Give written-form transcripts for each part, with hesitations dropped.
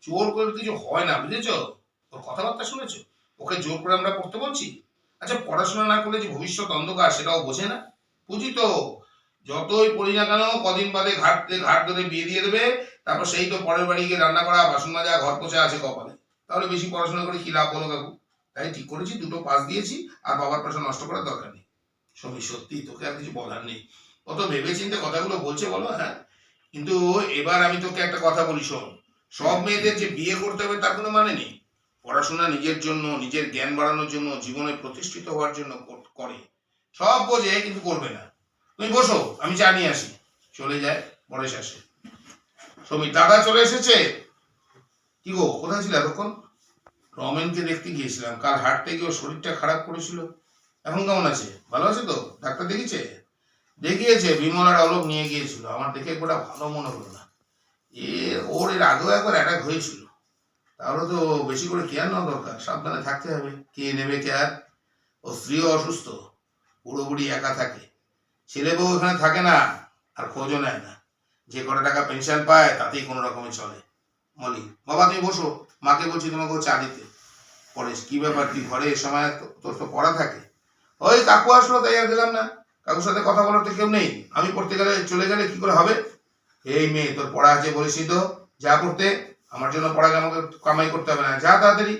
জোর করে কিছু হয় না, বুঝেছো? ওর কথাবার্তা শুনেছো? ওকে জোর করে আমরা পড়তে বলছি? আচ্ছা, পড়াশোনা না করলে যে ভবিষ্যৎ অন্ধকার সেটাও বোঝে না? বুঝি তো। যতই পড়ি না কেন, কদিন বাদে ঘাট ধরে বিয়ে দিয়ে দেবে। তারপর সেই তো পরের বাড়ি গিয়ে রান্না করা, বাসন মাজা, ঘর পোছা আছে কপালে। তাহলে বেশি পড়াশোনা করে কি লাভ বলো কাকু? তাই ঠিক করেছি, দুটো পাস দিয়েছি, আর বাবার পয়সা নষ্ট করার দরকার নেই। সবই সত্যি, তোকে আর কিছু বলার নেই। কত ভেবে চিন্তে কথাগুলো বলছে বলো, হ্যাঁ? কিন্তু এবার আমি তোকে একটা কথা বলি, শোন। সব মেয়েদের যে বিয়ে করতে হবে তার কোনো মানে নেই। পড়াশোনা নিজের জন্য, নিজের জ্ঞান বাড়ানোর জন্য, জীবনে প্রতিষ্ঠিত হওয়ার জন্য করে। সব বোঝে কিন্তু করবে না। তুমি বসো, আমি চা নিয়ে আসি। চলে যায়, পরেশ আসে। সমীর, দাদা চলে এসেছে। কি গো, কোথায় ছিল এতক্ষণ? রমেনকে দেখতে গিয়েছিলাম, কাল হাঁটতে গিয়ে ওর শরীরটা খারাপ করেছিল। এখন কেমন আছে? ভালো আছে তো? ডাক্তার দেখিয়েছে? দেখিয়েছে, বিমল আর অলোক নিয়ে গিয়েছিল। আমার দেখে গোটা ভালো মনে হলো না। ওর এর আগেও একবার অ্যাটাক হয়েছিল। তাহলে তো বেশি করে কেয়ার নেওয়া দরকার, সাবধানে থাকতে হবে। কে নেবে কেয়ার? ও স্ত্রীও অসুস্থ, বুড়ো বুড়ি একা থাকে। ছেলে বউ এখানে থাকে না, আর খোঁজও নেয় না। যে কটা টাকা পেনশন পায় তাতেই কোনো রকমে চলে। মলি, বাবা তুমি বসো, মাকে বলছি তোমাকে চা দিতে। পরেশ, কি ব্যাপার, তুই ঘরে এ সময় তোর তো পড়া থাকে? ওই কাকু আসলো তাই আর দিলাম না। কাকুর সাথে কথা বলার তো কেউ নেই, আমি পড়তে গেলে চলে গেলে কি করে হবে? এই মেয়ে, তোর পড়া আছে বলিসই তো, যা পড়তে। আমার জন্য পড়াকে আমাকে কামাই করতে হবে না, যা তাড়াতাড়ি।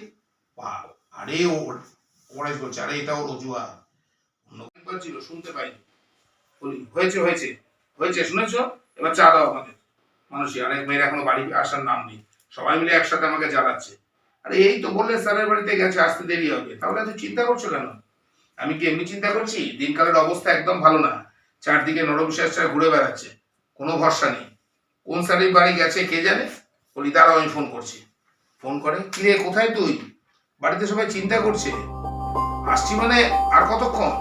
আরে ও পরেশ বলছে, আরে এটা ওর অজুহাত। অন্যবার ছিল, শুনতে পাইনি। বলি, হয়েছে হয়েছে হয়েছে, শুনেছো? এবার চা দাও আমাদের। মানুষই আরেক মেয়ের এখনো বাড়ি আসার নাম নেই। সবাই মিলে একসাথে আমাকে জ্বালাচ্ছে। আরে এই তো বললে স্যারের বাড়িতে গেছে, আসতে দেরি হবে, তাহলে এত চিন্তা করছো কেন? আমি কি এমনি চিন্তা করছি? দিনকালের অবস্থা একদম ভালো না। চারদিকে নরবিশ্বাসটা ঘুরে বেড়াচ্ছে, কোনো ভরসা নেই। কোন স্যারের বাড়ি গেছে কে জানে। বলি, দাঁড়াও আমি ফোন করছি। ফোন করে, কি রে কোথায় তুই? বাড়িতে সবাই চিন্তা করছে। আসছি মানে আর কতক্ষণ?